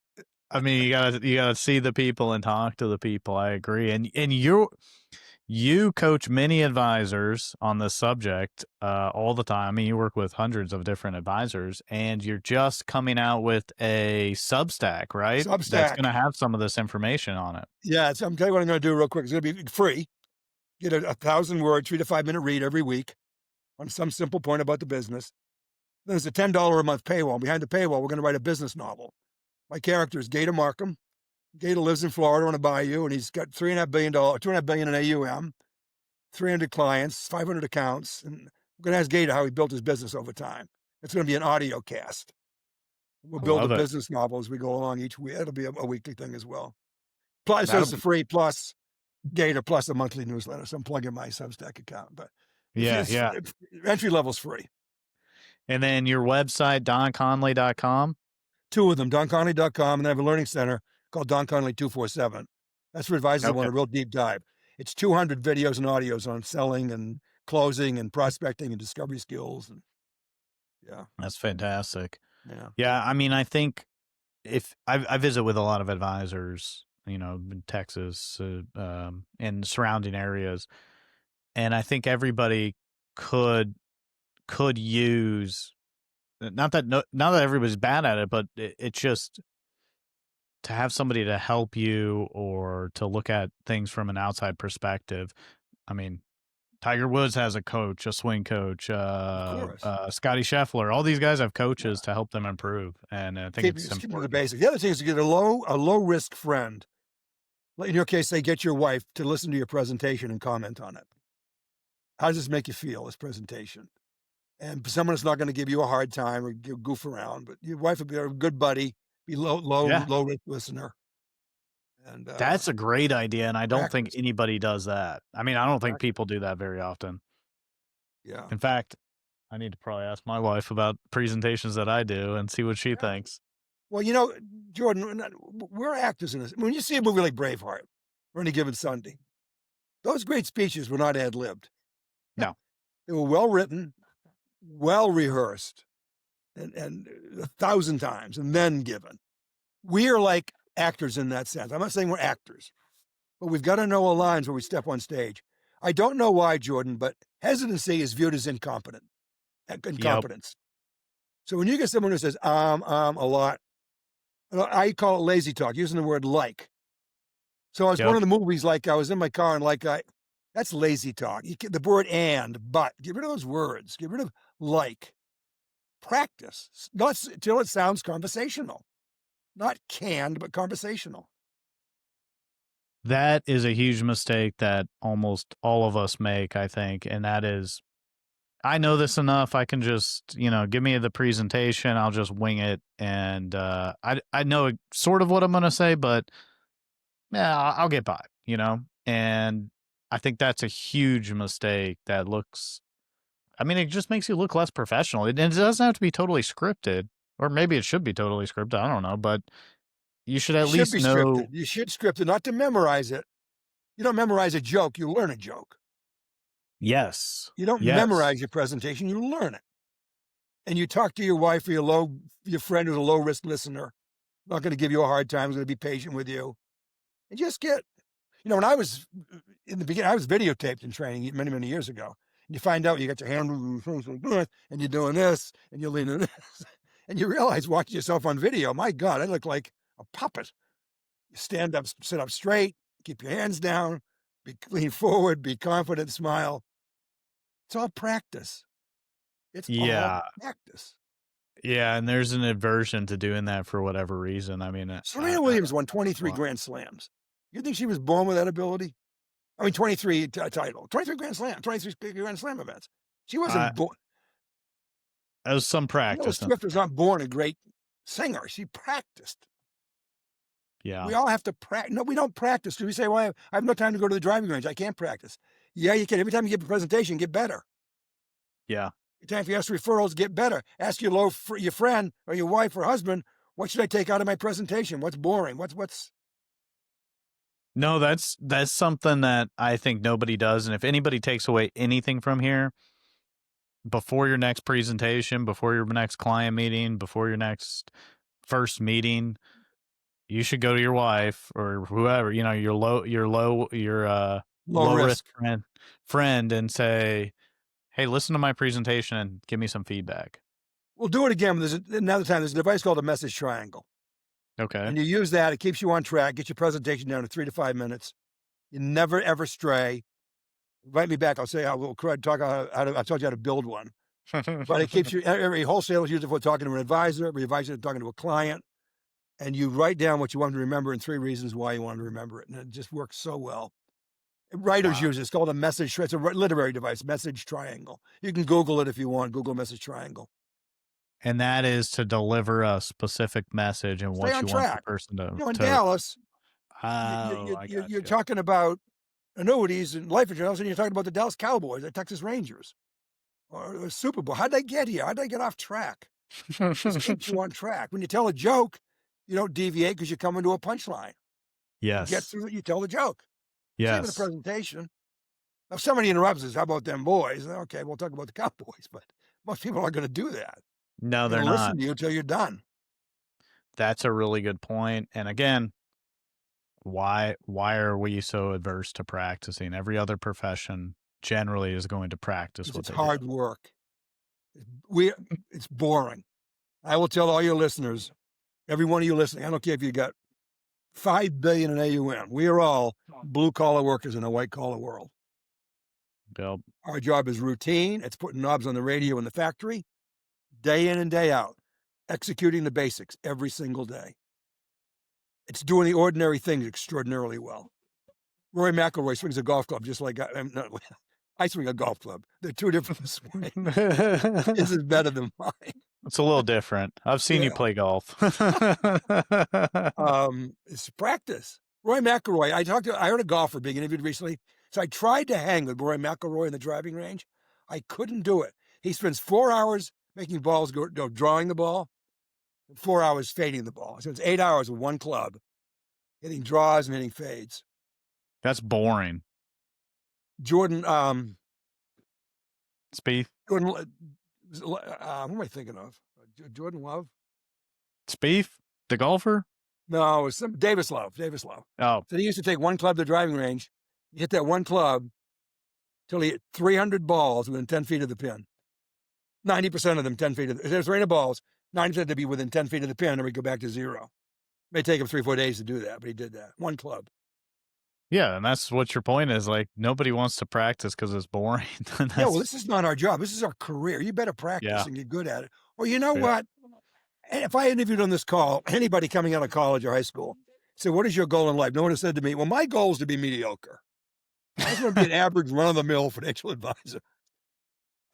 I mean, you gotta see the people and talk to the people. I agree. And you coach many advisors on this subject all the time. I mean, you work with hundreds of different advisors, and you're just coming out with a Substack, right? That's Substack. gonna have some of this information on it. Yeah, so I'm telling you what I'm going to do real quick. It's going to be free. Get a 1,000 word, 3 to 5 minute read every week on some simple point about the business. Then there's a $10 a month paywall. Behind the paywall, we're going to write a business novel. My character is Gator Markham. Gator lives in Florida on a bayou, and he's got $3.5 billion, $2.5 billion in AUM, 300 clients, 500 accounts. And we're going to ask Gator how he built his business over time. It's going to be an audio cast. We'll I build a love it. business novel as we go along each week. It'll be a weekly thing as well. Plus, so That'll it's a be free plus Gator plus a monthly newsletter. So I'm plugging my Substack account, but if yeah, yeah. entry level's free. And then your website, donconley.com. 2 of them, donconnelly.com, and I have a learning center called Don Connelly 247. That's for advisors that want Okay. a real deep dive. It's 200 videos and audios on selling and closing and prospecting and discovery skills. And yeah, That's fantastic. yeah, Yeah, I mean, I think if I visit with a lot of advisors, in Texas, and surrounding areas, and I think everybody could use, not that not that everybody's bad at it, but it's just to have somebody to help you or to look at things from an outside perspective. I mean, Tiger Woods has a coach, a swing coach, of course. Scotty Scheffler. All these guys have Yeah. coaches to help them improve, and I think it's Keep it to the important. basics. The other thing is to get a low risk friend. In your case, say get your wife to listen to your presentation and comment on it. How does this make you feel, this presentation? And someone that's not going to give you a hard time or goof around, but your wife would be a good buddy, be Yeah, low risk listener, and that's a great idea, and I don't think practice. anybody does that. I mean, I don't think Practice. people do that very often. Yeah. In fact, I need to probably ask my wife about presentations that I do and see what she Yeah. thinks. Well, Jordan, we're actors in this. When you see a movie like Braveheart or Any Given Sunday, those great speeches were not ad libbed. No. They were well written, well rehearsed, and 1,000 times, and then given. We are like actors in that sense. I'm not saying we're actors, but we've got to know our lines when we step on stage. I don't know why, Jordan, but hesitancy is viewed as Yep. incompetence. So when you get someone who says a lot, I call it lazy talk, using the word like. So I was going Yep. to the movies, like I was in my car, and that's lazy talk. The word and, but, get rid of those words. Get rid of like. Practice, not till it sounds conversational, not canned, but conversational. That is a huge mistake that almost all of us make, I think, and that is I know this enough. I can just, give me the presentation. I'll just wing it, and I know sort of what I'm gonna say, but yeah, I'll get by. And I think that's a huge mistake. That looks. I mean, it just makes you look less professional. And it doesn't have to be totally scripted, or maybe it should be totally scripted. I don't know, but you should It at should least be know. scripted. You should script it, not to memorize it. You don't memorize a joke, you learn a joke. Yes, You don't yes, memorize your presentation, you learn it. And you talk to your wife or your friend who's a low risk listener, not going to give you a hard time, is going to be patient with you. And just when I was in the beginning, I was videotaped in training many, many years ago. And you find out you got your hand and you're doing this and you're leaning this. And you realize watching yourself on video, my God, I look like a puppet. You stand up, sit up straight, keep your hands down, lean forward, be confident, smile. It's all practice. It's all yeah, practice. yeah. And there's an aversion to doing that for whatever reason. I mean, Serena Williams won that's 23 why. Grand Slams. You think she was born with that ability? I mean, 23 title, 23 Grand Slam, 23 Grand Slam events. She I wasn't born. It was some Taylor practice. Swift was not born a great singer. She practiced. Yeah, We all have to practice. No, we don't practice because we say, well, I have no time to go to the driving range. I can't practice. Yeah, you can. Every time you give a presentation, get better. yeah. Every time you ask referrals, get better. Ask your friend or your wife or husband, what should I take out of my presentation? What's boring? What's No, that's something that I think nobody does. And if anybody takes away anything from here, before your next presentation, before your next client meeting, before your next first meeting, you should go to your wife or whoever, your low low risk risk? friend and say, "Hey, listen to my presentation and give me some feedback." We'll do it again. There's another time. There's a device called a message triangle. Okay. And you use that. It keeps you on track, get your presentation down to 3 to 5 minutes. You never, ever stray. Invite me back. I'll say, I will talk I told you how to build one. But it keeps you, every wholesaler uses it for talking to an advisor, every advisor talking to a client. And you write down what you want to remember and 3 reasons why you want to remember it. And it just works so well. Writers Wow. use it. It's called a message. It's a literary device, message triangle. You can Google it if you want. Google message triangle. And that is to deliver a specific message and Stay what on you want the track. person In to Dallas, Oh, I you're gotcha. talking about annuities and life insurance, and you're talking about the Dallas Cowboys, the Texas Rangers, or the Super Bowl. How'd they get here? How'd they get off track? This keeps you on track. When you tell a joke, you don't deviate because you come into a punchline. You get Yes. through it, you tell the joke. Same with the Yes. presentation. Now, if somebody interrupts us, how about them boys? Okay, we'll talk about the Cowboys, but most people aren't going to do that. No, They're they're going to listen not. to you until you're done. That's a really good point. And again, why are we so adverse to practicing? Every other profession generally is going to practice Because what it's they do. hard work. We, it's boring. I will tell all your listeners, every one of you listening, I don't care if you got 5 billion in AUM. We are all blue collar workers in a white collar world. Bill. Our job is routine. It's putting knobs on the radio in the factory, day in and day out, executing the basics every single day. It's doing the ordinary things extraordinarily well. Rory McIlroy swings a golf club just like I swing a golf club. They're two different swings. His is better than mine. It's a little different. I've seen you Yeah. play golf. It's practice. Roy McIlroy. I heard a golfer being interviewed recently. So I tried to hang with Roy McIlroy in the driving range. I couldn't do it. He spends 4 hours making balls go, drawing the ball, and 4 hours fading the ball. So it's 8 hours with one club, hitting draws and hitting fades. That's boring. Jordan, Spieth. Jordan, who am I thinking of? Jordan Love? Spieth, the golfer. No, it was Davis Love. Davis Love. Oh, So he used to take one club to the driving range, hit that one club till he hit 300 balls within 10 feet of the pin. 90% of them 10 feet. If there's rain of balls, 90% to be within 10 feet of the pin, and we go back to zero. It may take him 3 or 4 days to do that, but he did that. One club. yeah, and that's what your point is. Like nobody wants to practice because it's boring. Yeah, well, this is not our job. This is our career. You better practice Yeah. and get good at it. Or you know Yeah. what? If I interviewed on this call, anybody coming out of college or high school, said, what is your goal in life? No one has said to me, well, my goal is to be mediocre. I just want to be an average run-of-the-mill financial advisor.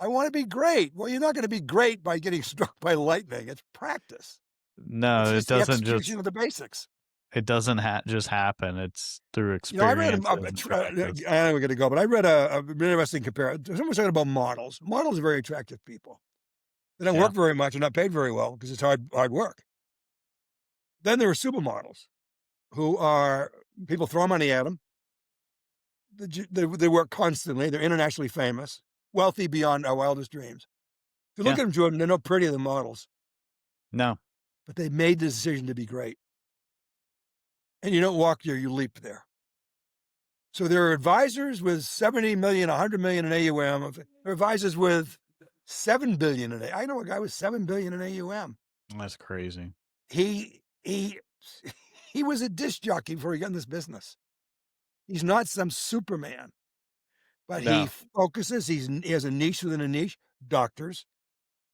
I want to be great. Well, you're not going to be great by getting struck by lightning. It's practice. It's No, it just the doesn't just execution of the basics. it doesn't just happen. It's through I read experiences and practice. I know we're going to go, but I read a interesting comparison. Someone was talking about models. Models are very attractive people. They don't Yeah, work very much and not paid very well because it's hard work. Then there are supermodels who are people throw money at them. They work constantly. They're internationally famous, wealthy beyond our wildest dreams. If you look yeah. at them, Jordan, they're no prettier than models, No, but they made the decision to be great. And you don't walk there, you leap there. So there are advisors with 70 million, 100 million in AUM. There are advisors with 7 billion in AUM. I know a guy with 7 billion in AUM. that's crazy. He he was a disc jockey before he got in this business. He's not some Superman, but he No, focuses. He has a niche within a niche, doctors,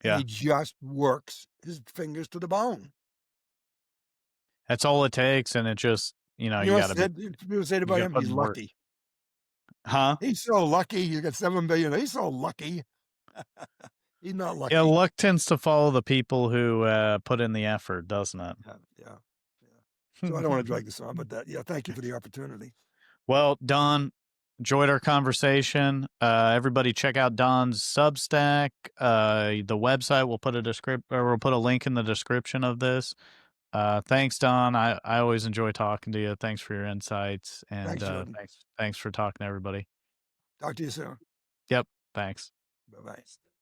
and yeah. he just works his fingers to the bone. That's all it takes, and it just, You know you what gotta be people say you about gotta him? put He's in work. lucky. Huh? He's so lucky. He's got 7 billion. He's so lucky. He's not Yeah, lucky. luck tends to follow the people who, put in the effort, doesn't it? Yeah, yeah, yeah. So I don't want to drag this on, but yeah, thank you for the opportunity. Well, Don, enjoyed our conversation. Everybody check out Don's Substack. The website, we'll put a link in the description of this. Thanks, Don. I always enjoy talking to you. Thanks for your insights, and Thanks, Jordan. thanks for talking to everybody. Talk to you soon. Yep, thanks. Bye bye.